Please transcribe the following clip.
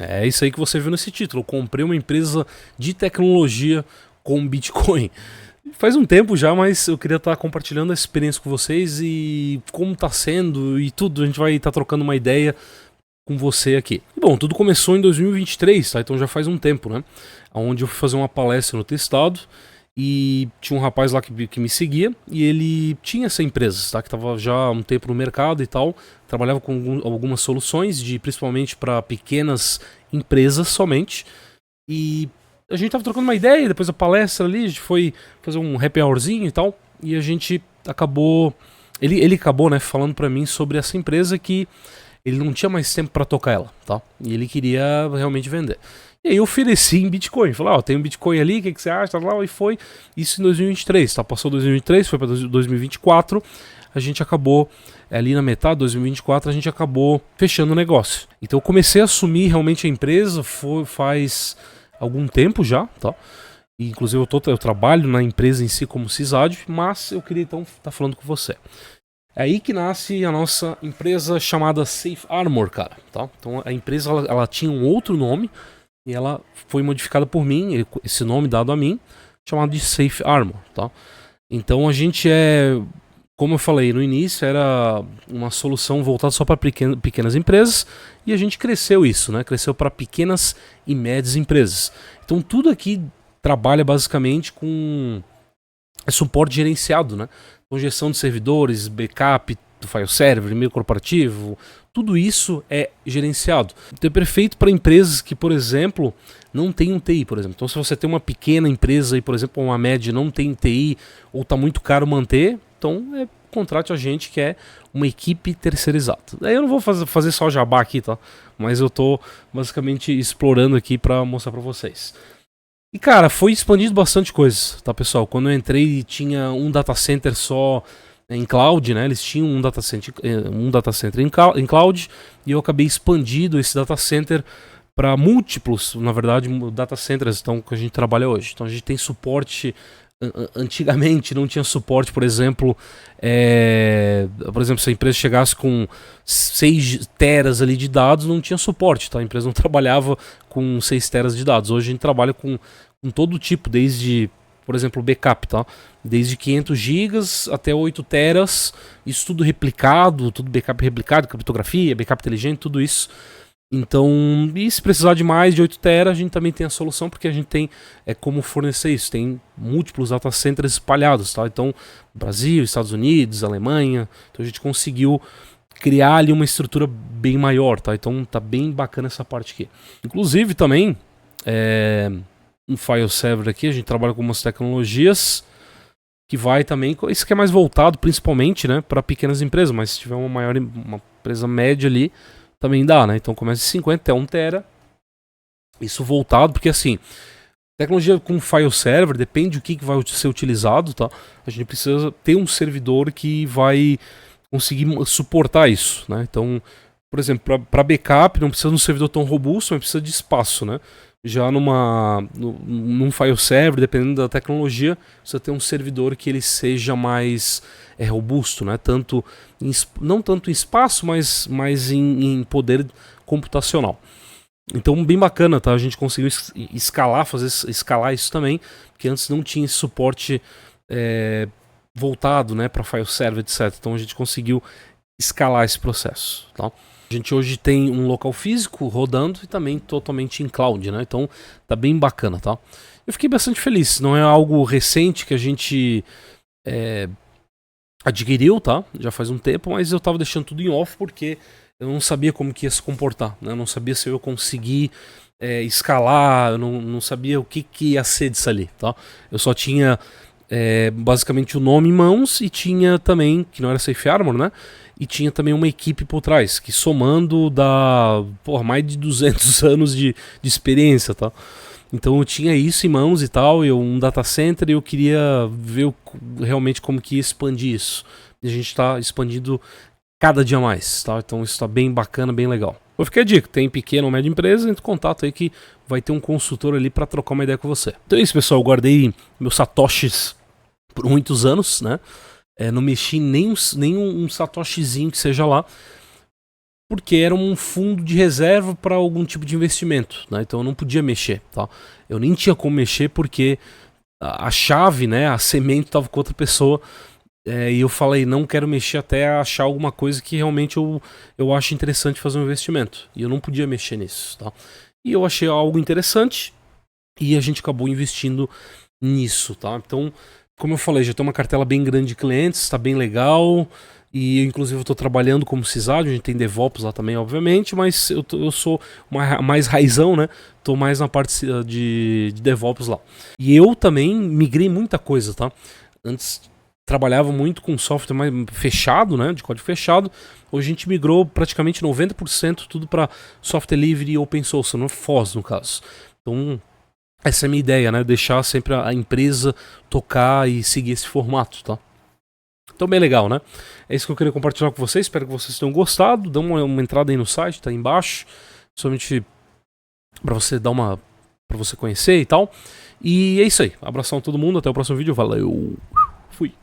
É isso aí que você viu nesse título. Eu comprei uma empresa de tecnologia com Bitcoin. Faz um tempo já, mas eu queria estar compartilhando a experiência com vocês e como está sendo e tudo. A gente vai estar trocando uma ideia com você aqui. Bom, tudo começou em 2023, tá? Então já faz um tempo, né? Onde eu fui fazer uma palestra no Testado e tinha um rapaz lá que me seguia e ele tinha essa empresa, tá? Que estava já há um tempo no mercado e tal. Trabalhava com algumas soluções, principalmente para pequenas empresas somente. E a gente tava trocando uma ideia, depois da palestra ali, a gente foi fazer um happy hourzinho e tal, e a gente acabou... Ele acabou, né, falando pra mim sobre essa empresa que ele não tinha mais tempo pra tocar ela, tá? E ele queria realmente vender. E aí eu ofereci em Bitcoin, falei, ó, tem um Bitcoin ali, o que você acha? E foi isso em 2023, tá? Passou 2023, foi pra 2024, a gente acabou, ali na metade de 2024, a gente acabou fechando o negócio. Então eu comecei a assumir realmente a empresa, faz algum tempo já, tá? E, inclusive eu trabalho na empresa em si como CISAD, mas eu queria então estar falando com você. É aí que nasce a nossa empresa chamada Safe Armor, cara, tá? Então a empresa ela tinha um outro nome e ela foi modificada por mim, esse nome dado a mim, chamado de Safe Armor, tá? Então a gente como eu falei no início, era uma solução voltada só para pequenas empresas e a gente cresceu isso, né? Cresceu para pequenas e médias empresas. Então tudo aqui trabalha basicamente com suporte gerenciado, né? Com gestão de servidores, backup do file server, e-mail corporativo, tudo isso é gerenciado. Então é perfeito para empresas que, por exemplo, não tem um TI, por exemplo. Então se você tem uma pequena empresa e, por exemplo, uma média não tem TI ou está muito caro manter, então contrate a gente que é uma equipe terceirizada. Daí eu não vou fazer só jabá aqui, tá? Mas eu tô basicamente explorando aqui para mostrar para vocês. E cara, foi expandido bastante coisa, tá pessoal? Quando eu entrei tinha um data center só em cloud, né? Eles tinham um data center em cloud e eu acabei expandindo esse data center para múltiplos, na verdade, data centers então, que a gente trabalha hoje. Então a gente tem suporte. Antigamente não tinha suporte, por exemplo, se a empresa chegasse com 6 teras ali de dados, não tinha suporte, tá? A empresa não trabalhava com 6 teras de dados. Hoje a gente trabalha com todo tipo, desde, por exemplo, backup, tá? Desde 500 gigas até 8 teras, isso tudo replicado, tudo backup replicado, criptografia, backup inteligente, tudo isso. Então, e se precisar de mais de 8 TB, a gente também tem a solução, porque a gente tem como fornecer isso. Tem múltiplos data centers espalhados, tá? Então, Brasil, Estados Unidos, Alemanha. Então a gente conseguiu criar ali uma estrutura bem maior, tá? Então tá bem bacana essa parte aqui. Inclusive também, um file server aqui, a gente trabalha com umas tecnologias que vai também, isso que é mais voltado principalmente, né, para pequenas empresas, mas se tiver uma empresa média ali, também dá, né? Então começa de 50 até 1 tera. Isso voltado, porque assim, tecnologia com file server, depende do que vai ser utilizado, tá? A gente precisa ter um servidor que vai conseguir suportar isso, né? Então, por exemplo, para backup não precisa de um servidor tão robusto, mas precisa de espaço, né? Já num file server, dependendo da tecnologia, você tem um servidor que ele seja mais robusto, né? Não tanto em espaço, mas em poder computacional. Então, bem bacana, tá? A gente conseguiu escalar isso também, porque antes não tinha esse suporte voltado, né, para file server, etc. Então a gente conseguiu escalar esse processo, tá? A gente hoje tem um local físico rodando e também totalmente em cloud, né? Então tá bem bacana, tá? Eu fiquei bastante feliz. Não é algo recente que a gente adquiriu, tá? Já faz um tempo, mas eu tava deixando tudo em off porque eu não sabia como que ia se comportar, né? Eu não sabia se eu ia conseguir escalar, eu não sabia o que ia ser disso ali, tá? Eu só tinha basicamente o nome em mãos e tinha também, que não era Safe Armor, né? E tinha também uma equipe por trás, que somando dá mais de 200 anos de experiência, tá? Então eu tinha isso em mãos e tal, um data center, e eu queria ver realmente como que ia expandir isso. E a gente está expandindo cada dia mais, tá? Então isso está bem bacana, bem legal. Vou ficar a dica, tem pequena ou média empresa, entre em contato aí que vai ter um consultor ali para trocar uma ideia com você. Então é isso, pessoal, eu guardei meus satoshis por muitos anos, né? Não mexi nem um satoshizinho que seja lá. porque era um fundo de reserva para algum tipo de investimento, né? Então eu não podia mexer, tá? Eu nem tinha como mexer porque a chave, né, a semente estava com outra pessoa, e eu falei, não quero mexer até achar alguma coisa que realmente eu acho interessante fazer um investimento. E eu não podia mexer nisso, tá? E eu achei algo interessante e a gente acabou investindo nisso, tá? Então, como eu falei, já tem uma cartela bem grande de clientes, tá bem legal. E inclusive eu tô trabalhando como sysadmin, a gente tem DevOps lá também, obviamente, mas eu sou mais raizão, né? Tô mais na parte de DevOps lá. E eu também migrei muita coisa, tá? Antes trabalhava muito com software mais fechado, né? De código fechado. Hoje a gente migrou praticamente 90% tudo para software livre e open source, não FOSS no caso. Então, essa é a minha ideia, né? Deixar sempre a empresa tocar e seguir esse formato, tá? Então, bem legal, né? É isso que eu queria compartilhar com vocês. Espero que vocês tenham gostado. Dá uma entrada aí no site, tá aí embaixo. Somente para você dar uma. Para você conhecer e tal. E é isso aí. Abração a todo mundo. Até o próximo vídeo. Valeu. Fui.